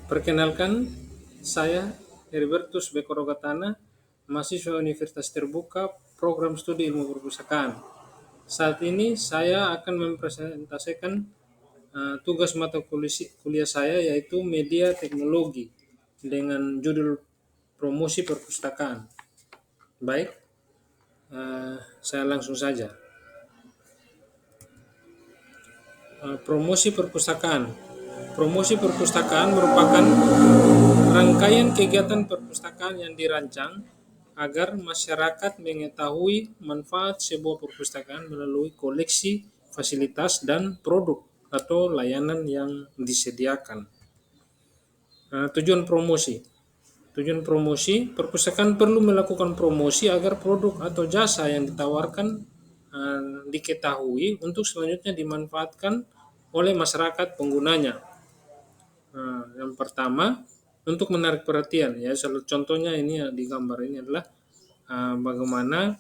Perkenalkan, saya Heribertus Bekorogatana, mahasiswa Universitas Terbuka, Program Studi Ilmu Perpustakaan. Saat ini saya akan mempresentasikan tugas mata kuliah saya, yaitu Media Teknologi dengan judul Promosi Perpustakaan. Baik, saya langsung saja. Promosi perpustakaan. Promosi perpustakaan merupakan rangkaian kegiatan perpustakaan yang dirancang agar masyarakat mengetahui manfaat sebuah perpustakaan melalui koleksi, fasilitas, dan produk atau layanan yang disediakan. Tujuan promosi. Tujuan promosi, perpustakaan perlu melakukan promosi agar produk atau jasa yang ditawarkan diketahui untuk selanjutnya dimanfaatkan oleh masyarakat penggunanya. Yang pertama, untuk menarik perhatian, ya, contohnya ini di gambar ini adalah bagaimana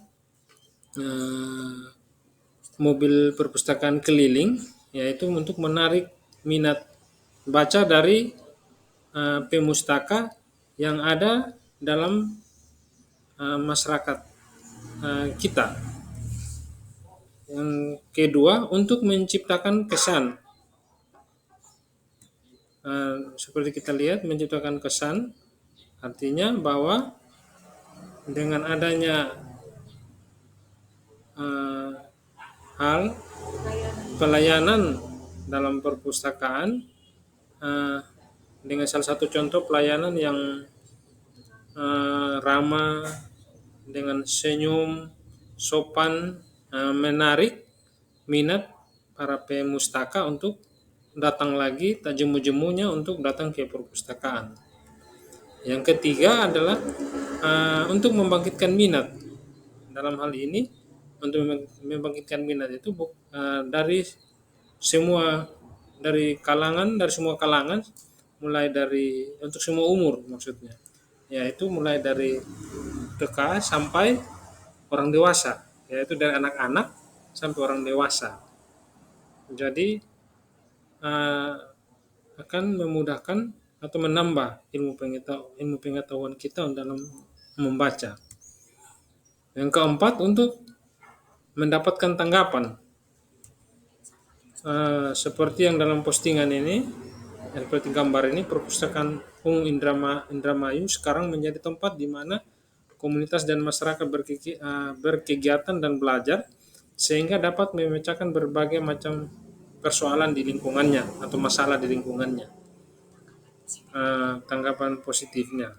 mobil perpustakaan keliling, yaitu untuk menarik minat baca dari pemustaka yang ada dalam masyarakat kita. Yang kedua, untuk menciptakan kesan. Seperti kita lihat, menciptakan kesan artinya bahwa dengan adanya hal pelayanan dalam perpustakaan, dengan salah satu contoh pelayanan yang ramah, dengan senyum, sopan, menarik minat para pemustaka untuk datang lagi, tak jemu-jemunya untuk datang ke perpustakaan. Yang ketiga adalah untuk membangkitkan minat. Dalam hal ini, untuk membangkitkan minat itu dari semua kalangan, mulai dari untuk semua umur maksudnya, yaitu mulai dari TK sampai orang dewasa, yaitu dari anak-anak sampai orang dewasa. Jadi akan memudahkan atau menambah ilmu pengetahuan kita dalam membaca. Yang keempat, untuk mendapatkan tanggapan. Seperti yang dalam postingan ini, seperti gambar ini, perpustakaan umum Indramayu sekarang menjadi tempat di mana komunitas dan masyarakat berkegiatan dan belajar, sehingga dapat memecahkan berbagai macam persoalan di lingkungannya atau masalah di lingkungannya. Tanggapan positifnya.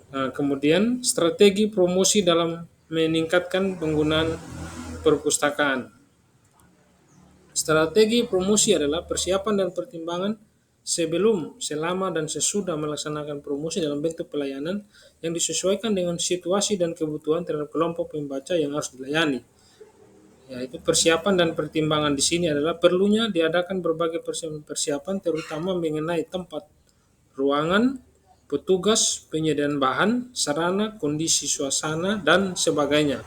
Kemudian strategi promosi dalam meningkatkan penggunaan perpustakaan. Strategi promosi adalah persiapan dan pertimbangan sebelum, selama, dan sesudah melaksanakan promosi dalam bentuk pelayanan yang disesuaikan dengan situasi dan kebutuhan terhadap kelompok pembaca yang harus dilayani. Yaitu persiapan dan pertimbangan di sini adalah perlunya diadakan berbagai persiapan, terutama mengenai tempat, ruangan, petugas, penyediaan bahan, sarana, kondisi suasana, dan sebagainya.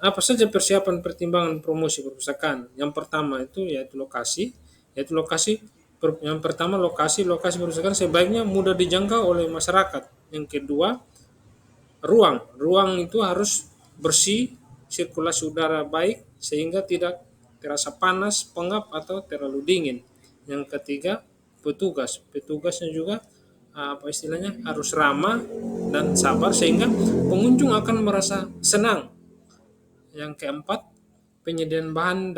Apa saja persiapan pertimbangan promosi perpustakaan? Yang pertama yaitu lokasi. Yang pertama lokasi perpustakaan sebaiknya mudah dijangkau oleh masyarakat. Yang kedua, ruang itu harus bersih, sirkulasi udara baik sehingga tidak terasa panas, pengap, atau terlalu dingin. Yang ketiga, petugasnya juga harus ramah dan sabar sehingga pengunjung akan merasa senang. Yang keempat, penyediaan bahan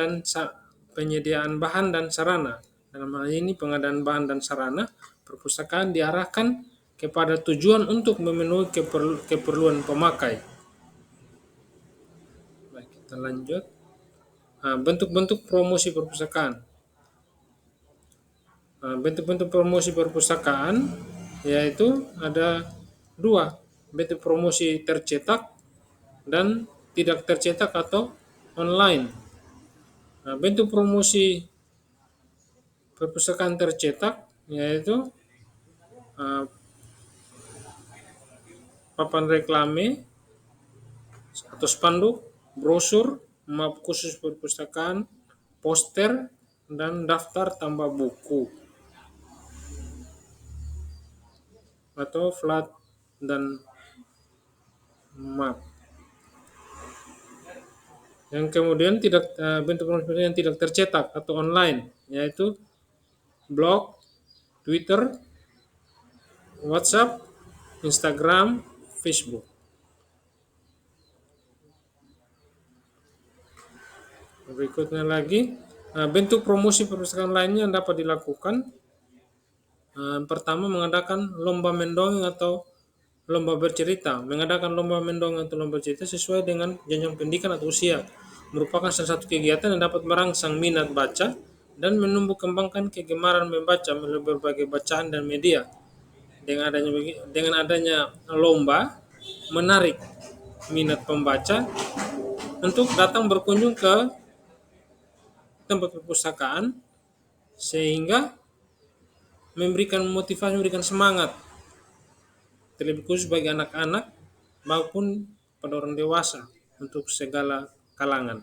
dan sarana. Dalam hal ini pengadaan bahan dan sarana perpustakaan diarahkan kepada tujuan untuk memenuhi keperluan pemakai. Baik, kita lanjut. Bentuk-bentuk promosi perpustakaan. Bentuk-bentuk promosi perpustakaan yaitu ada dua, bentuk promosi tercetak dan tidak tercetak atau online. Bentuk promosi perpustakaan tercetak yaitu papan reklame atau spanduk, brosur, map khusus perpustakaan, poster, dan daftar tambah buku atau flat dan map. Yang kemudian bentuk promosi yang tidak tercetak atau online, yaitu blog, Twitter, WhatsApp, Instagram, Facebook. Berikutnya lagi, bentuk promosi perpustakaan lainnya yang dapat dilakukan. Pertama, mengadakan lomba mendongeng atau lomba bercerita. Mengadakan lomba mendongeng atau lomba bercerita sesuai dengan jenjang pendidikan atau usia. Merupakan salah satu kegiatan yang dapat merangsang minat baca dan menumbuh kembangkan kegemaran membaca melalui berbagai bacaan dan media. Dengan adanya lomba, menarik minat pembaca untuk datang berkunjung ke tempat perpustakaan, sehingga memberikan motivasi, memberikan semangat, terlebih khusus bagi anak-anak maupun pada orang dewasa untuk segala kalangan.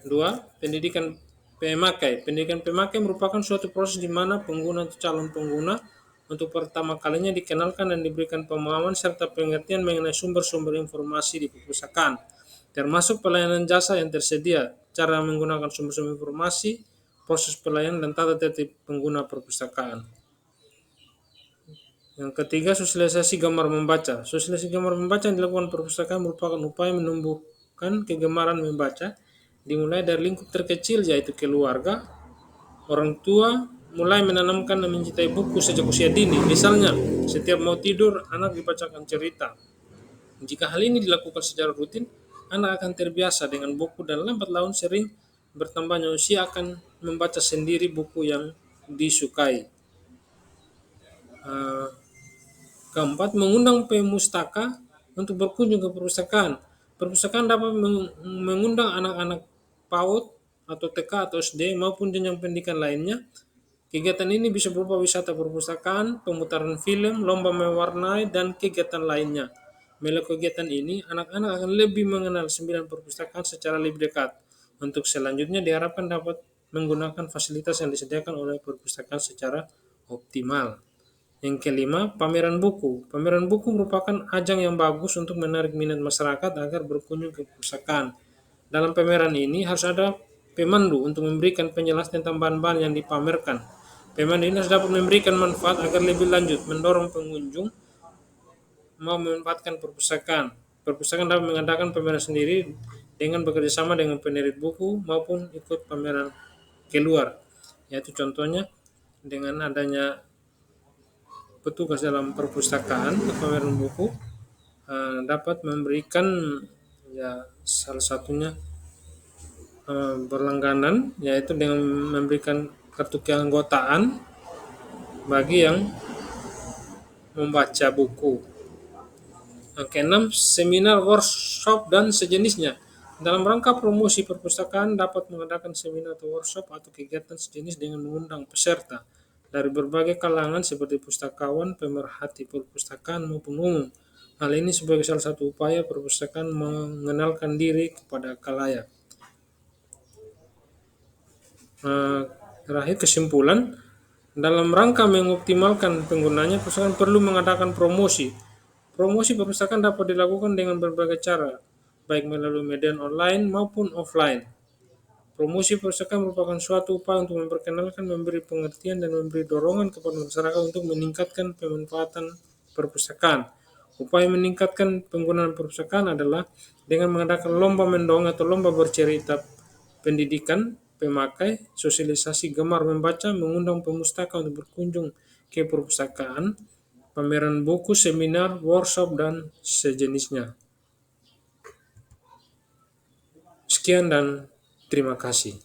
2. Pendidikan pemakai. Pendidikan pemakai merupakan suatu proses di mana pengguna atau calon pengguna untuk pertama kalinya dikenalkan dan diberikan pemahaman serta pengertian mengenai sumber-sumber informasi di perpustakaan, termasuk pelayanan jasa yang tersedia, cara menggunakan sumber-sumber informasi, proses pelayanan, dan tata tertib pengguna perpustakaan. Yang ketiga, sosialisasi gemar membaca. Sosialisasi gemar membaca yang dilakukan perpustakaan merupakan upaya menumbuhkan kegemaran membaca, dimulai dari lingkup terkecil yaitu keluarga. Orang tua mulai menanamkan dan mencintai buku sejak usia dini. Misalnya, setiap mau tidur, anak dibacakan cerita. Jika hal ini dilakukan secara rutin, anak akan terbiasa dengan buku dan lambat laun sering bertambahnya usia akan membaca sendiri buku yang disukai. Keempat, mengundang pemustaka untuk berkunjung ke perpustakaan. Perpustakaan dapat mengundang anak-anak PAUD atau TK atau SD maupun jenjang pendidikan lainnya. Kegiatan ini bisa berupa wisata perpustakaan, pemutaran film, lomba mewarnai, dan kegiatan lainnya. Melalui kegiatan ini, anak-anak akan lebih mengenal 9 perpustakaan secara lebih dekat. Untuk selanjutnya diharapkan dapat menggunakan fasilitas yang disediakan oleh perpustakaan secara optimal. Yang kelima, pameran buku. Pameran buku merupakan ajang yang bagus untuk menarik minat masyarakat agar berkunjung ke perpustakaan. Dalam pameran ini harus ada pemandu untuk memberikan penjelasan tentang bahan-bahan yang dipamerkan. Pemandu ini harus dapat memberikan manfaat agar lebih lanjut mendorong pengunjung mau memanfaatkan perpustakaan. Perpustakaan dapat mengadakan pameran sendiri dengan bekerjasama dengan penerbit buku maupun ikut pameran keluar. Yaitu contohnya dengan adanya petugas dalam perpustakaan atau pameran buku dapat memberikan salah satunya berlangganan, yaitu dengan memberikan kartu keanggotaan bagi yang membaca buku. Yang keenam, seminar, workshop, dan sejenisnya. Dalam rangka promosi perpustakaan dapat mengadakan seminar atau workshop atau kegiatan sejenis dengan mengundang peserta dari berbagai kalangan seperti pustakawan, pemerhati perpustakaan maupun umum. Hal ini sebagai salah satu upaya perpustakaan mengenalkan diri kepada khalayak. Terakhir, kesimpulan, dalam rangka mengoptimalkan penggunanya, perpustakaan perlu mengadakan promosi. Promosi perpustakaan dapat dilakukan dengan berbagai cara, baik melalui media online maupun offline. Promosi perpustakaan merupakan suatu upaya untuk memperkenalkan, memberi pengertian, dan memberi dorongan kepada masyarakat untuk meningkatkan pemanfaatan perpustakaan. Upaya meningkatkan penggunaan perpustakaan adalah dengan mengadakan lomba mendongeng atau lomba bercerita pendidikan pemakai, sosialisasi gemar membaca, mengundang pemustaka untuk berkunjung ke perpustakaan, pameran buku, seminar, workshop, dan sejenisnya. Sekian dan terima kasih.